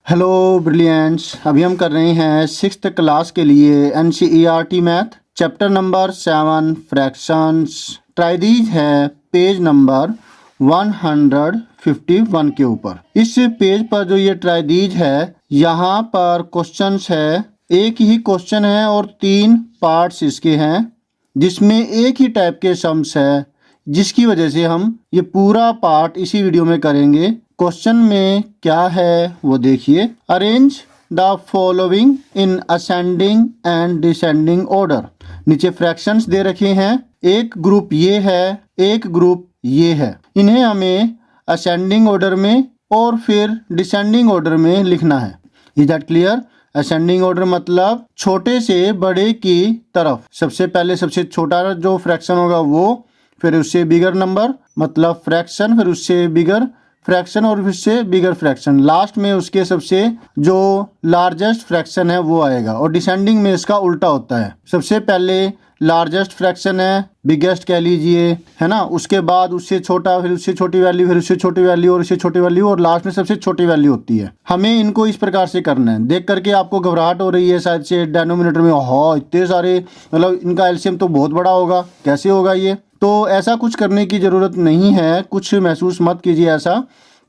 Hello brilliants, अभी हम कर रहे हैं सिक्स्थ क्लास के लिए NCERT math chapter number 7 fractions. Try these है पेज नंबर 151 के ऊपर। इस पेज पर जो ये ट्राई दीज है, यहाँ पर क्वेश्चंस है। एक ही क्वेश्चन है और 3 पार्ट्स इसके हैं, जिसमें एक ही टाइप के सम्स है, जिसकी वजह से हम ये पूरा पार्ट इसी वीडियो में करेंगे। क्वेश्चन में क्या है वो देखिए। Arrange the following in ascending and descending order. नीचे फ्रैक्शंस दे रखे हैं, एक ग्रुप ये है, एक ग्रुप ये है। इन्हें हमें असेंडिंग ऑर्डर में और फिर डिसेंडिंग ऑर्डर में लिखना है। Is that clear? Ascending order मतलब छोटे से बड़े की तरफ, सबसे पहले सबसे छोटा जो फ्रैक्शन होगा वो, फिर उससे बिगर नंबर मतलब फ्रैक्शन, फिर उससे बिगर फ्रैक्शन और फिर से बिगर फ्रैक्शन, लास्ट में उसके सबसे जो लार्जेस्ट फ्रैक्शन है वो आएगा। और डिसेंडिंग में इसका उल्टा होता है, सबसे पहले लार्जेस्ट फ्रैक्शन है, बिगेस्ट कह लीजिए, है ना, उसके बाद उससे छोटा, फिर उससे छोटी वैल्यू, फिर उससे छोटी वैल्यू और उससे छोटी वैल्यू, और लास्ट में सबसे छोटी वैल्यू होती है। हमें इनको इस प्रकार से करना है। देख करके आपको घबराहट हो रही है शायद से डेनोमिनेटर में, हाँ इतने सारे, मतलब इनका एलसीएम तो बहुत बड़ा होगा, कैसे होगा ये? तो ऐसा कुछ करने की ज़रूरत नहीं है, कुछ महसूस मत कीजिए ऐसा,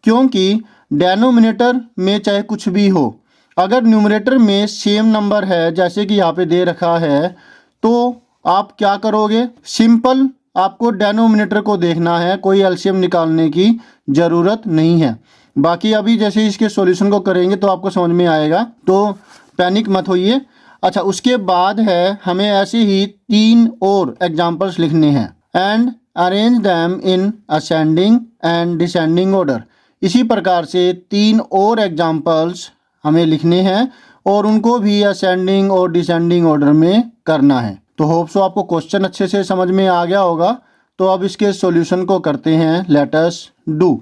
क्योंकि डेनोमिनेटर में चाहे कुछ भी हो, अगर न्यूमरेटर में सेम नंबर है जैसे कि यहाँ पे दे रखा है, तो आप क्या करोगे? सिंपल आपको डेनोमिनेटर को देखना है, कोई एलसीएम निकालने की ज़रूरत नहीं है। बाकी अभी जैसे इसके सॉल्यूशन को करेंगे तो आपको समझ में आएगा, तो पैनिक मत होइए। अच्छा, उसके बाद है हमें ऐसे ही 3 और एग्जाम्पल्स लिखने हैं। And arrange them in ascending and descending order. इसी प्रकार से 3 और एग्जाम्पल्स हमें लिखने हैं और उनको भी असेंडिंग और डिसेंडिंग ऑर्डर में करना है। तो होप सो आपको क्वेश्चन अच्छे से समझ में आ गया होगा। तो अब इसके सॉल्यूशन को करते हैं, लेट अस डू।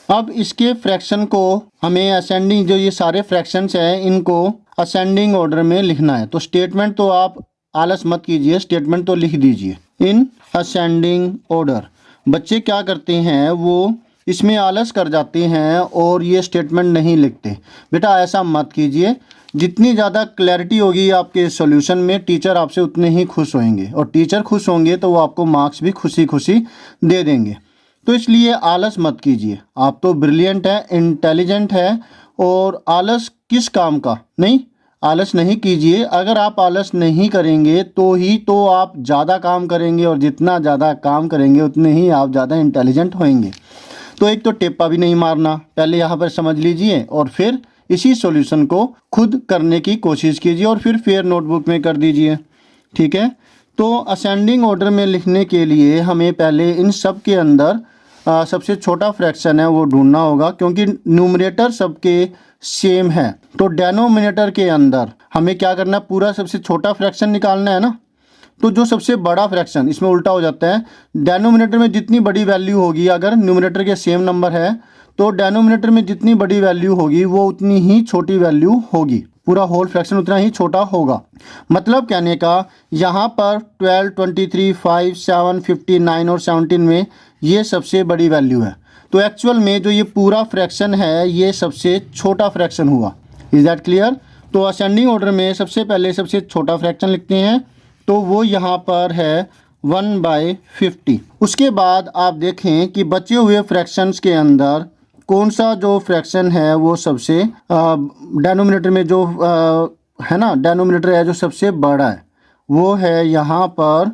अब इसके फ्रैक्शन को हमें असेंडिंग, जो ये सारे फ्रैक्शंस हैं इनको असेंडिंग ऑर्डर में लिखना है। तो स्टेटमेंट तो आप आलस मत कीजिए, स्टेटमेंट तो लिख दीजिए इन असेंडिंग ऑर्डर। बच्चे क्या करते हैं, वो इसमें आलस कर जाते हैं और ये स्टेटमेंट नहीं लिखते। बेटा ऐसा मत कीजिए, जितनी ज़्यादा क्लैरिटी होगी आपके सॉल्यूशन में, टीचर आपसे उतने ही खुश होंगे, और टीचर खुश होंगे तो वो आपको मार्क्स भी खुशी खुशी दे देंगे। तो इसलिए आलस मत कीजिए, आप तो ब्रिलियंट है, इंटेलिजेंट है, और आलस किस काम का? नहीं, आलस नहीं कीजिए। अगर आप आलस नहीं करेंगे तो ही तो आप ज़्यादा काम करेंगे, और जितना ज़्यादा काम करेंगे उतने ही आप ज़्यादा इंटेलिजेंट होंगे। तो एक तो टेप्पा भी नहीं मारना, पहले यहाँ पर समझ लीजिए और फिर इसी सॉल्यूशन को खुद करने की कोशिश कीजिए और फिर फेयर नोटबुक में कर दीजिए, ठीक है? तो असेंडिंग ऑर्डर में लिखने के लिए हमें पहले इन सब के अंदर सबसे छोटा फ्रैक्शन है वो ढूंढना होगा, क्योंकि न्यूमरेटर सबके सेम है। तो डेनोमिनेटर के अंदर हमें क्या करना है, पूरा सबसे छोटा फ्रैक्शन निकालना है ना। तो जो सबसे बड़ा फ्रैक्शन, इसमें उल्टा हो जाता है, डेनोमिनेटर में जितनी बड़ी वैल्यू होगी, अगर न्यूमरेटर के सेम नंबर है तो डेनोमिनेटर में जितनी बड़ी वैल्यू होगी वो उतनी ही छोटी वैल्यू होगी, पूरा होल फ्रैक्शन उतना ही छोटा होगा। मतलब कहने का, यहाँ पर 12, 23, 5, 7, 59 और 17 में ये सबसे बड़ी वैल्यू है। तो एक्चुअल में जो ये पूरा फ्रैक्शन है ये सबसे छोटा फ्रैक्शन हुआ। Is that clear? तो असेंडिंग ऑर्डर में सबसे पहले सबसे छोटा फ्रैक्शन लिखते हैं, तो वो यहाँ पर है 1/50। उसके बाद आप देखें कि बचे हुए फ्रैक्शंस के अंदर कौन सा जो फ्रैक्शन है वो सबसे डेनोमिनेटर में जो है ना, डेनोमिनेटर है जो सबसे बड़ा है, वो है यहाँ पर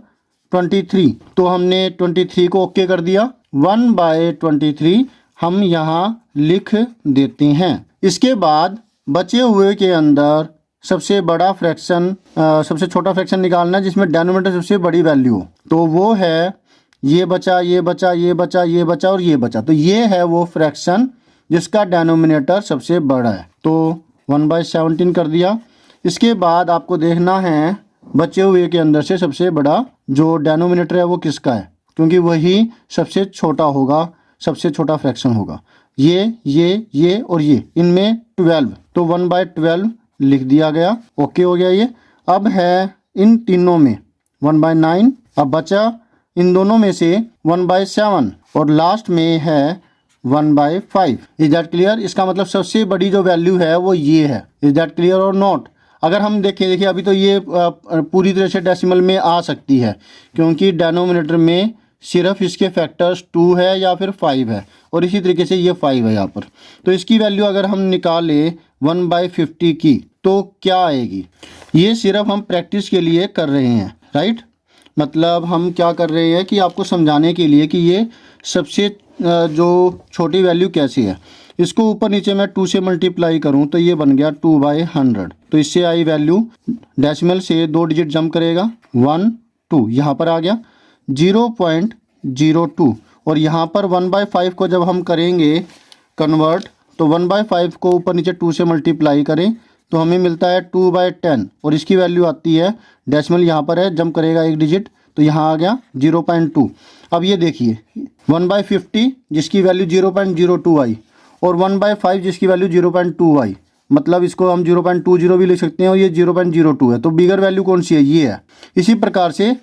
23। तो हमने 23 को ओके कर दिया, 1/23 हम यहाँ लिख देते हैं। इसके बाद बचे हुए के अंदर सबसे बड़ा फ्रैक्शन, सबसे छोटा फ्रैक्शन निकालना है जिसमें डेनोमिनेटर सबसे बड़ी वैल्यू हो। तो वो है ये बचा, ये बचा, ये बचा, ये बचा और ये बचा। तो ये है वो फ्रैक्शन जिसका डेनोमिनेटर सबसे बड़ा है। तो 1/17 कर दिया। इसके बाद आपको देखना है बचे हुए के अंदर से सबसे बड़ा जो डेनोमिनेटर है वो किसका है, क्योंकि वही सबसे छोटा होगा, सबसे छोटा फ्रैक्शन होगा। ये और ये, इनमें 12 तो 1/12 लिख दिया गया, ओके हो गया ये। अब है इन तीनों में 1/9, अब बचा इन दोनों में से 1/7 और लास्ट में है 1/5। Is that clear? इसका मतलब सबसे बड़ी जो वैल्यू है वो ये है। इज दैट क्लियर और नॉट? अगर हम देखिए अभी तो ये पूरी तरह से डेसिमल में आ सकती है, क्योंकि डेनोमिनेटर में सिर्फ इसके फैक्टर्स 2 है या फिर 5 है, और इसी तरीके से ये 5 है यहाँ पर। तो इसकी वैल्यू अगर हम निकालें 1/50 की तो क्या आएगी? ये सिर्फ हम प्रैक्टिस के लिए कर रहे हैं, राइट? मतलब हम क्या कर रहे हैं कि आपको समझाने के लिए कि ये सबसे जो छोटी वैल्यू कैसी है। इसको ऊपर नीचे मैं 2 से मल्टीप्लाई करूं तो ये बन गया 2/100। तो इससे आई वैल्यू, डेसिमल से 2 डिजिट जंप करेगा, 1 2 यहाँ पर आ गया 0.02। और यहाँ पर 1/5 को जब हम करेंगे कन्वर्ट, तो 1/5 को ऊपर नीचे 2 से मल्टीप्लाई करें तो हमें मिलता है 2/10, और इसकी वैल्यू आती है, डेसिमल यहाँ पर है, जंप करेगा 1 डिजिट तो यहाँ आ गया 0.2। अब ये देखिए 1/50 जिसकी वैल्यू 0.02 आई, और 1/5 जिसकी वैल्यू 0.2 आई, मतलब इसको हम 0.20 भी लिख सकते हैं, और ये 0.02 है। तो बिगर वैल्यू कौन सी है? ये है। इसी प्रकार से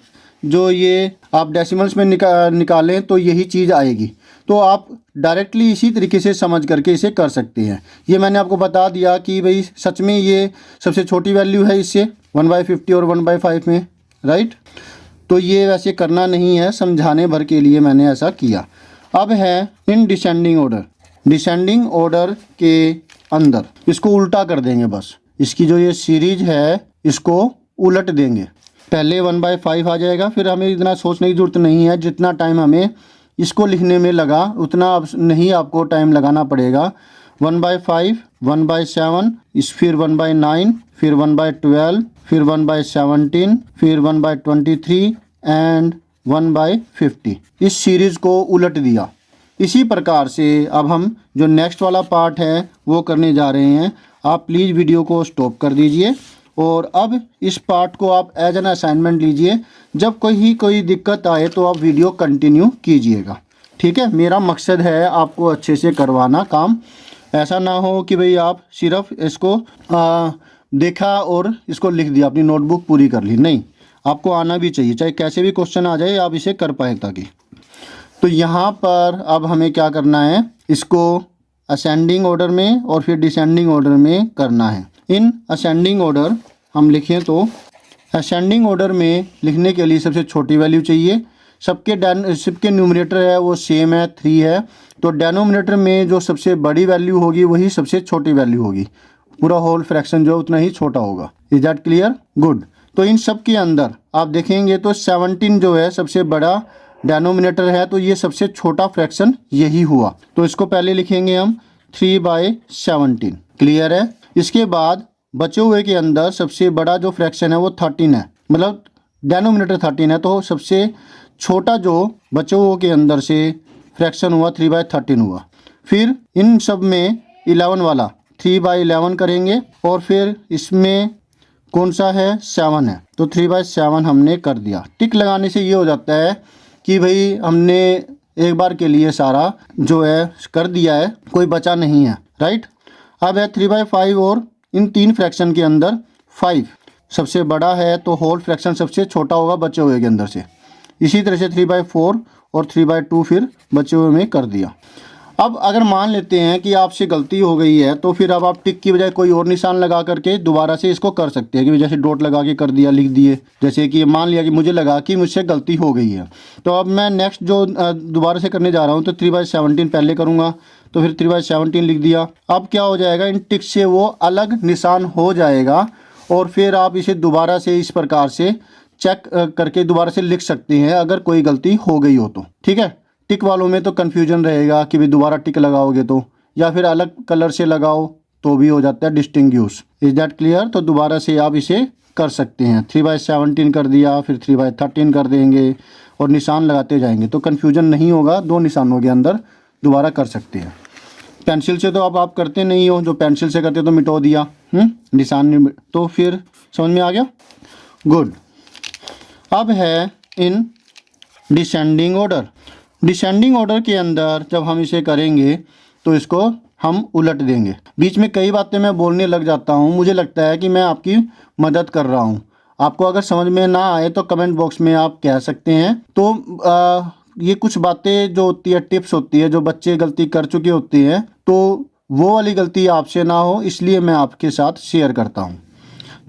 जो ये आप डेसिमल्स में निकालें तो यही चीज़ आएगी। तो आप डायरेक्टली इसी तरीके से समझ करके इसे कर सकते हैं। ये मैंने आपको बता दिया कि भाई सच में ये सबसे छोटी वैल्यू है इससे 1/50 और 1/5 में, राइट? तो ये वैसे करना नहीं है, समझाने भर के लिए मैंने ऐसा किया। अब है in descending order. Descending order के अंदर इसको उल्टा कर देंगे, बस इसकी जो ये सीरीज है इसको उलट देंगे। पहले 1/5 आ जाएगा, फिर हमें इतना सोचने की ज़रूरत नहीं है। जितना टाइम हमें इसको लिखने में लगा उतना अब नहीं आपको टाइम लगाना पड़ेगा। 1/5, 1/7, फिर 1/9, फिर 1/12, फिर 1/17, फिर 1/23 एंड 1/50। इस सीरीज़ को उलट दिया। इसी प्रकार से अब हम जो नेक्स्ट वाला पार्ट है वो करने जा रहे हैं। आप प्लीज़ वीडियो को स्टॉप कर दीजिए और अब इस पार्ट को आप एज एन असाइनमेंट लीजिए। जब कोई दिक्कत आए तो आप वीडियो कंटिन्यू कीजिएगा, ठीक है? मेरा मकसद है आपको अच्छे से करवाना काम। ऐसा ना हो कि भाई आप सिर्फ इसको देखा और इसको लिख दिया, अपनी नोटबुक पूरी कर ली। नहीं, आपको आना भी चाहिए, चाहे कैसे भी क्वेश्चन आ जाए आप इसे कर पाए ताकि। तो यहाँ पर अब हमें क्या करना है, इसको असेंडिंग ऑर्डर में और फिर डिसेंडिंग ऑर्डर में करना है। इन असेंडिंग ऑर्डर हम लिखें तो असेंडिंग ऑर्डर में लिखने के लिए सबसे छोटी वैल्यू चाहिए। सबके न्यूमरेटर है वो सेम है, 3 है। तो डेनोमिनेटर में जो सबसे बड़ी वैल्यू होगी वही सबसे छोटी वैल्यू होगी। पूरा होल फ्रैक्शन जो उतना ही छोटा होगा। Is that clear? गुड। तो इन सब के अंदर आप देखेंगे तो 17 जो है सबसे बड़ा डेनोमिनेटर है, तो ये सबसे छोटा फ्रैक्शन यही हुआ। तो इसको पहले लिखेंगे हम 3/17। क्लियर है? इसके बाद बचे हुए के अंदर सबसे बड़ा जो फ्रैक्शन है वो 13 है, मतलब डेनोमिनेटर 13 है, तो सबसे छोटा जो बचे हुए के अंदर से फ्रैक्शन हुआ 3/13 हुआ। फिर इन सब में 11 वाला 3/11 करेंगे, और फिर इसमें कौन सा है? 7 है, तो 3/7 हमने कर दिया। टिक लगाने से ये हो जाता है कि भाई हमने एक बार के लिए सारा जो है कर दिया है, कोई बचा नहीं है, राइट? अब है 3/5 और इन 3 फ्रैक्शन के अंदर 5 सबसे बड़ा है, तो होल फ्रैक्शन सबसे छोटा होगा बचे हुए के अंदर से। इसी तरह से 3/4 और 3/2 फिर बचे हुए में कर दिया। अब अगर मान लेते हैं कि आपसे गलती हो गई है, तो फिर अब आप टिक की बजाय कोई और निशान लगा करके दोबारा से इसको कर सकते हैं कि जैसे डॉट लगा के कर दिया, लिख दिए। जैसे कि मान लिया कि मुझे लगा कि मुझसे गलती हो गई है, तो अब मैं नेक्स्ट जो दोबारा से करने जा रहा हूँ तो 3/17 पहले करूँगा, तो फिर 3/17 लिख दिया। अब क्या हो जाएगा, इन टिक से वो अलग निशान हो जाएगा, और फिर आप इसे दोबारा से इस प्रकार से चेक करके दोबारा से लिख सकते हैं अगर कोई गलती हो गई हो तो, ठीक है? टिक वालों में तो कन्फ्यूजन रहेगा कि भाई दोबारा टिक लगाओगे तो, या फिर अलग कलर से लगाओ तो भी हो जाता है डिस्टिंग्विश। Is that clear? तो दोबारा से आप इसे कर सकते हैं। 3/17 कर दिया, फिर 3/13 कर देंगे और निशान लगाते जाएंगे तो कन्फ्यूजन नहीं होगा। 2 निशानों के अंदर दोबारा कर सकते हैं। पेंसिल से तो अब आप करते नहीं हो, जो पेंसिल से करते तो मिटो दिया निशान, तो फिर समझ में आ गया? गुड। अब है in descending order. Descending order के अंदर जब हम इसे करेंगे तो इसको हम उलट देंगे। बीच में कई बातें मैं बोलने लग जाता हूँ, मुझे लगता है कि मैं आपकी मदद कर रहा हूँ। आपको अगर समझ में ना आए तो कमेंट बॉक्स में आप कह सकते हैं। तो ये कुछ बातें जो होती है, टिप्स होती है, जो बच्चे गलती कर चुके होते हैं, तो वो वाली गलती आपसे ना हो इसलिए मैं आपके साथ शेयर करता हूँ।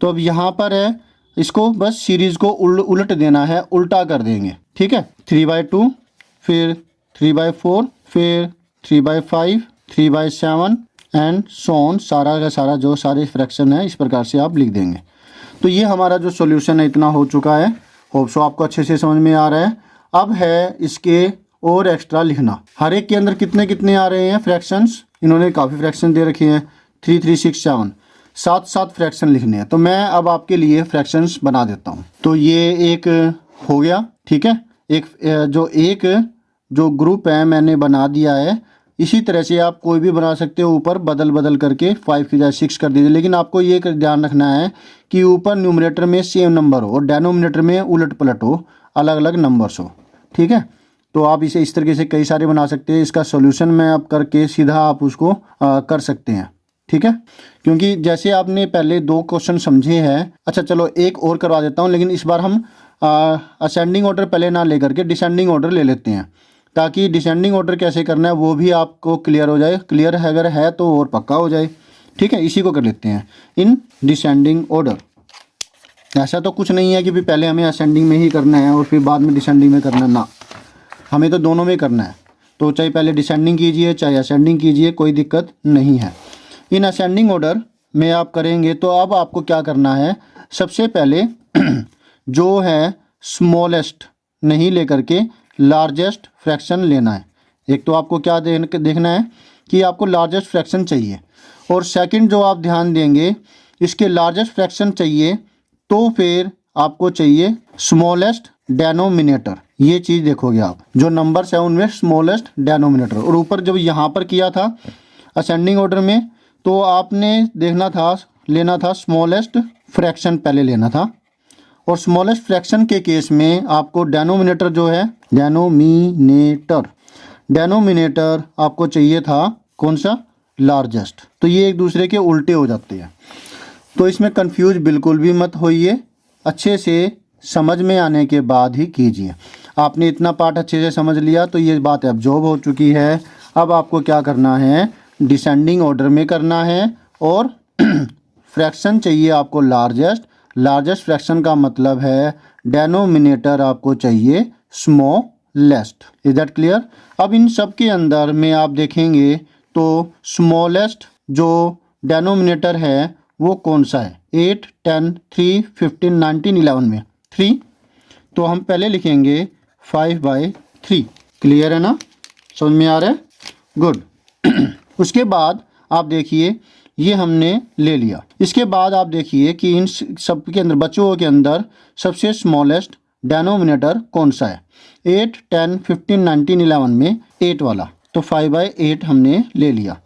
तो अब यहाँ पर है, इसको बस सीरीज़ को उलट देना है, उल्टा कर देंगे। ठीक है, 3/2, फिर 3/4, फिर 3/5, 3/7 एंड सोन, सारा का सारा जो सारे फ्रैक्शन है इस प्रकार से आप लिख देंगे। तो ये हमारा जो सॉल्यूशन है इतना हो चुका है। होप सो आपको अच्छे से समझ में आ रहा है। अब है इसके और एक्स्ट्रा लिखना। हर एक के अंदर कितने कितने आ रहे हैं फ्रैक्शंस, इन्होंने काफ़ी फ्रैक्शन दे रखे हैं, 3, 3, 6, 7, 7 फ्रैक्शन लिखने हैं। तो मैं अब आपके लिए फ्रैक्शंस बना देता हूँ। तो ये एक हो गया, ठीक है। एक जो ग्रुप है मैंने बना दिया है। इसी तरह से आप कोई भी बना सकते हो, ऊपर बदल बदल करके 5 की जगह 6 कर दीजिए। लेकिन आपको ये ध्यान रखना है कि ऊपर न्यूमरेटर में सेम नंबर हो और डेनोमिनेटर में उलट पलट हो, अलग अलग नंबर्स हो। ठीक है, तो आप इसे इस तरीके से कई सारे बना सकते हैं। इसका सॉल्यूशन मैं आप करके सीधा आप उसको कर सकते हैं। ठीक है, क्योंकि जैसे आपने पहले 2 क्वेश्चन समझे हैं। अच्छा चलो एक और करवा देता हूँ, लेकिन इस बार हम असेंडिंग ऑर्डर पहले ना लेकर के डिसेंडिंग ऑर्डर ले लेते हैं, ताकि डिसेंडिंग ऑर्डर कैसे करना है वो भी आपको क्लियर हो जाए। क्लियर है अगर है तो और पक्का हो जाए। ठीक है, इसी को कर लेते हैं इन डिसेंडिंग ऑर्डर। ऐसा तो कुछ नहीं है कि भी पहले हमें असेंडिंग में ही करना है और फिर बाद में डिसेंडिंग में करना, ना, हमें तो दोनों में करना है। तो चाहे पहले डिसेंडिंग कीजिए चाहे असेंडिंग कीजिए, कोई दिक्कत नहीं है। इन असेंडिंग ऑर्डर में आप करेंगे तो अब आपको क्या करना है, सबसे पहले जो है स्मॉलेस्ट नहीं लेकर के लार्जेस्ट फ्रैक्शन लेना है। एक तो आपको क्या देखना है कि आपको लार्जेस्ट फ्रैक्शन चाहिए, और सेकंड जो आप ध्यान देंगे इसके लार्जेस्ट फ्रैक्शन चाहिए तो फिर आपको चाहिए स्मॉलेस्ट डेनोमिनेटर। ये चीज़ देखोगे आप, जो नंबर्स है उनमें स्मॉलेस्ट डेनोमिनेटर। और ऊपर जब यहाँ पर किया था असेंडिंग ऑर्डर में, तो आपने देखना था, लेना था स्मॉलेस्ट फ्रैक्शन पहले लेना था। और स्मॉलेस्ट फ्रैक्शन के केस में आपको डेनोमिनेटर जो है, डेनोमिनेटर आपको चाहिए था कौन सा, लार्जेस्ट। तो ये एक दूसरे के उल्टे हो जाते हैं। तो इसमें कंफ्यूज बिल्कुल भी मत होइए, अच्छे से समझ में आने के बाद ही कीजिए। आपने इतना पार्ट अच्छे से समझ लिया तो ये बात एब्जॉर्ब हो चुकी है। अब आपको क्या करना है, डिसेंडिंग ऑर्डर में करना है, और फ्रैक्शन चाहिए आपको लार्जेस्ट फ्रैक्शन का मतलब है डेनोमिनेटर आपको चाहिए स्मॉलेस्ट। Is that clear. अब इन सब के अंदर में आप देखेंगे तो स्मॉलेस्ट जो डेनोमिनेटर है वो कौन सा है, 8, 10, 3, 15, 19, 11 में 3। तो हम पहले लिखेंगे 5/3। क्लियर है ना, समझ में आ रहा है, गुड। उसके बाद आप देखिए ये हमने ले लिया। इसके बाद आप देखिए कि इन सब के अंदर, बच्चों के अंदर सबसे स्मॉलेस्ट डेनोमिनेटर कौन सा है, 8, 10, 15, 19, 11 में 8 वाला। तो 5/8 हमने ले लिया।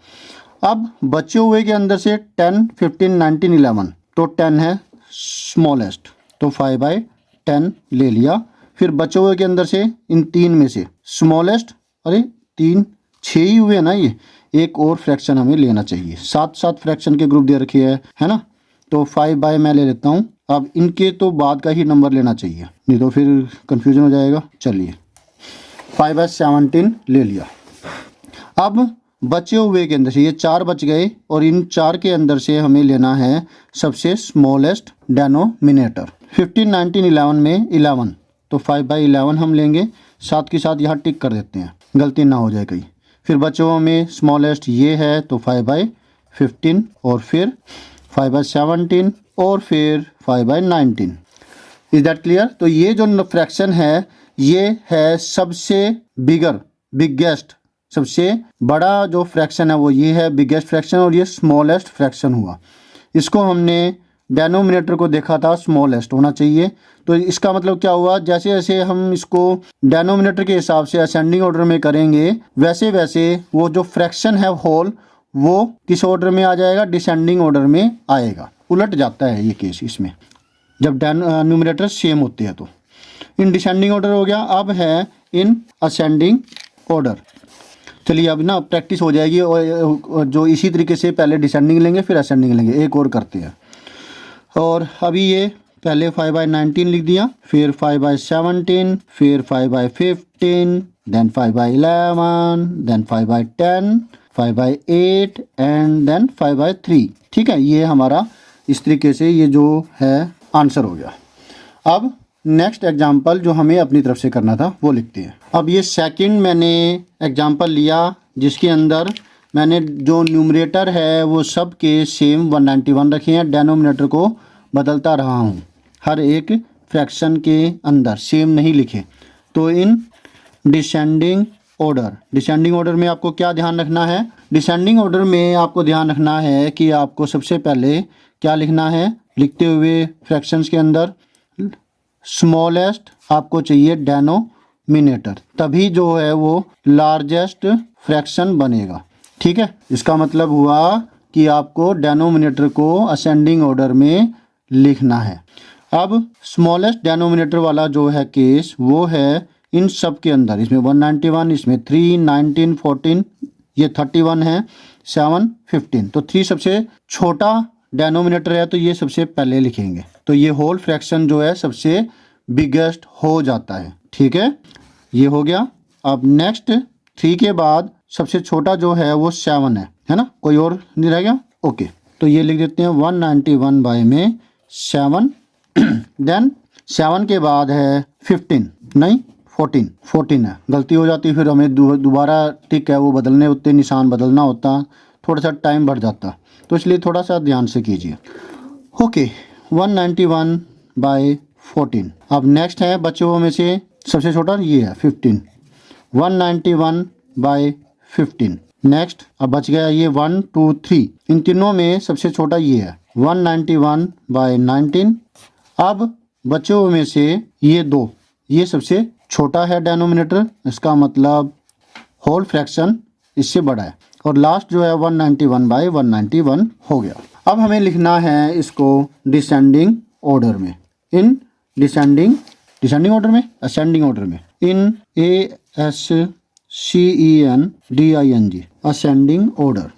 अब बचे हुए के अंदर से 10, 15, 19, 11, तो 10 है स्मॉलेस्ट, तो 5/10 ले लिया। फिर बचे हुए के अंदर से इन 3 में से स्मॉलेस्ट, अरे 3, 6 ही हुए ना, ये एक और फ्रैक्शन हमें लेना चाहिए। 7 फ्रैक्शन के ग्रुप दे रखे है ना। तो 5/, मैं ले लेता हूँ। अब इनके तो बाद का ही नंबर लेना चाहिए, नहीं तो फिर कंफ्यूजन हो जाएगा। चलिए 5/17 ले लिया। अब बचे हुए के अंदर से ये 4 बच गए, और इन 4 के अंदर से हमें लेना है सबसे स्मॉलेस्ट डेनोमिनेटर। 15, 19, 11 में 11, तो 5/11 हम लेंगे। साथ के साथ यहाँ टिक कर देते हैं, गलती ना हो जाए कहीं। फिर बच्चों में स्मॉलेस्ट ये है, तो 5/15, और फिर 5/17, और फिर 5/19। Is that clear. तो ये जो फ्रैक्शन है ये है सबसे बिगेस्ट, सबसे बड़ा जो फ्रैक्शन है वो ये है बिगेस्ट फ्रैक्शन, और ये स्मॉलेस्ट फ्रैक्शन हुआ। इसको हमने डेनोमिनेटर को देखा था स्मॉलेस्ट होना चाहिए। तो इसका मतलब क्या हुआ, जैसे जैसे हम इसको डेनोमिनेटर के हिसाब से असेंडिंग ऑर्डर में करेंगे, वैसे वैसे वो जो फ्रैक्शन है होल वो किस ऑर्डर में आ जाएगा, डिसेंडिंग ऑर्डर में आएगा। उलट जाता है ये केस इसमें, जब न्यूमरेटर सेम होते हैं। तो इन डिसेंडिंग ऑर्डर हो गया। अब है इन असेंडिंग ऑर्डर। चलिए अब ना प्रैक्टिस हो जाएगी और जो इसी तरीके से पहले डिसेंडिंग लेंगे फिर असेंडिंग लेंगे। एक और करते हैं। और अभी ये पहले 5/19 लिख दिया, फिर 5/17, फिर 5/15, देन 5/11, देन 5/10, 5/8 एंड देन 5/3। ठीक है, ये हमारा इस तरीके से ये जो है आंसर हो गया। अब नेक्स्ट एग्जाम्पल जो हमें अपनी तरफ से करना था वो लिखते हैं। अब ये सेकंड मैंने एग्जाम्पल लिया जिसके अंदर मैंने जो न्यूमरेटर है वो सब के सेम 191 रखे हैं, डेनोमिनेटर को बदलता रहा हूँ हर एक फ्रैक्शन के अंदर, सेम नहीं लिखे। तो इन डिसेंडिंग ऑर्डर में आपको क्या ध्यान रखना है? डिसेंडिंग ऑर्डर में आपको ध्यान रखना है कि आपको सबसे पहले क्या लिखना है, लिखते हुए फ्रैक्शंस के अंदर स्मॉलेस्ट आपको चाहिए डेनोमिनेटर, तभी जो है वो लार्जेस्ट फ्रैक्शन बनेगा। ठीक है, इसका मतलब हुआ कि आपको डेनोमिनेटर को असेंडिंग ऑर्डर में लिखना है। अब स्मॉलेस्ट डेनोमिनेटर वाला जो है केस वो है इन सब के अंदर, इसमें 191, इसमें 3, 19, 14, ये 31 है, 7, 15। तो 3 सबसे छोटा डेनोमिनेटर है तो ये सबसे पहले लिखेंगे, तो ये होल फ्रैक्शन जो है सबसे बिगेस्ट हो जाता है। ठीक है, ये हो गया। अब नेक्स्ट 3 के बाद सबसे छोटा जो है वो 7 है ना, कोई और नहीं रह गया। ओके, तो ये लिख देते हैं 191 बाय में 7, देन 7 के बाद है 15, नहीं 14 है, गलती हो जाती फिर हमें दोबारा टिक है वो बदलने होते, निशान बदलना होता, थोड़ा सा टाइम बढ़ जाता, तो इसलिए थोड़ा सा ध्यान से कीजिए। Okay, 191 by 14। अब नेक्स्ट है बचे हुए में से सबसे छोटा ये है 15, 191 बाय 15। नेक्स्ट अब बच गया ये 1, 2, 3, इन तीनों में सबसे छोटा ये है 191 बाय 19। अब बचे हुए में से ये 2, ये सबसे छोटा है डेनोमिनेटर, इसका मतलब होल फ्रैक्शन इससे बड़ा है, और लास्ट जो है 191 बाय 191 हो गया। अब हमें लिखना है इसको डिसेंडिंग ऑर्डर में, इन डिसेंडिंग ऑर्डर में, असेंडिंग ऑर्डर में, इन ASCENDING असेंडिंग ऑर्डर।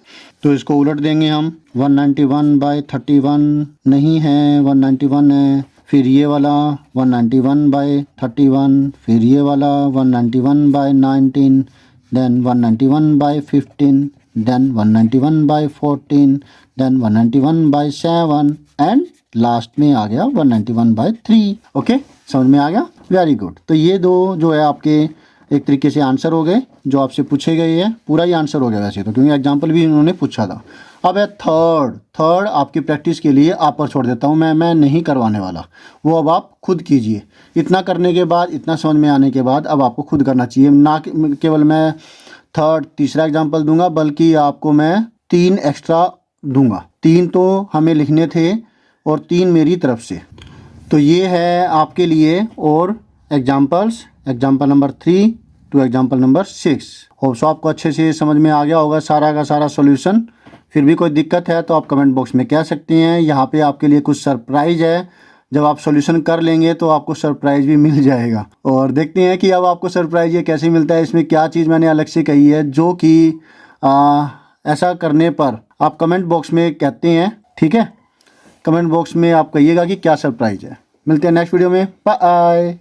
तो इसको उलट देंगे हम, 191 बाय 31 नहीं है, 191 है, फिर ये वाला 191 बाय 31, फिर ये वाला 191 by 19, then 191 by 15, then 191 by 14, then 191 by 7 and last में आ गया 191 बाय 3। ओके, समझ में आ गया? Very good. तो ये दो जो है आपके एक तरीके से आंसर हो गए जो आपसे पूछे गए हैं, पूरा ही आंसर हो गया वैसे तो, क्योंकि एग्जाम्पल भी इन्होंने पूछा था। अब है थर्ड आपकी प्रैक्टिस के लिए आप पर छोड़ देता हूँ, मैं नहीं करवाने वाला, वो अब आप खुद कीजिए। इतना करने के बाद, इतना समझ में आने के बाद अब आपको खुद करना चाहिए, ना केवल मैं तीसरा एग्जाम्पल दूंगा बल्कि आपको मैं 3 एक्स्ट्रा दूंगा। 3 तो हमें लिखने थे और 3 मेरी तरफ से। तो ये है आपके लिए और example number 3 to example number 6। Hope so आपको अच्छे से समझ में आ गया होगा सारा का सारा सॉल्यूशन। फिर भी कोई दिक्कत है तो आप कमेंट बॉक्स में कह सकते हैं। यहाँ पे आपके लिए कुछ सरप्राइज़ है, जब आप सॉल्यूशन कर लेंगे तो आपको सरप्राइज़ भी मिल जाएगा। और देखते हैं कि अब आपको सरप्राइज़ ये कैसे मिलता है, इसमें क्या चीज़ मैंने अलग से कही है जो कि ऐसा करने पर आप कमेंट बॉक्स में कहते हैं। ठीक है, कमेंट बॉक्स में आप कहिएगा कि क्या सरप्राइज़ है। मिलते हैं नेक्स्ट वीडियो में, बाय।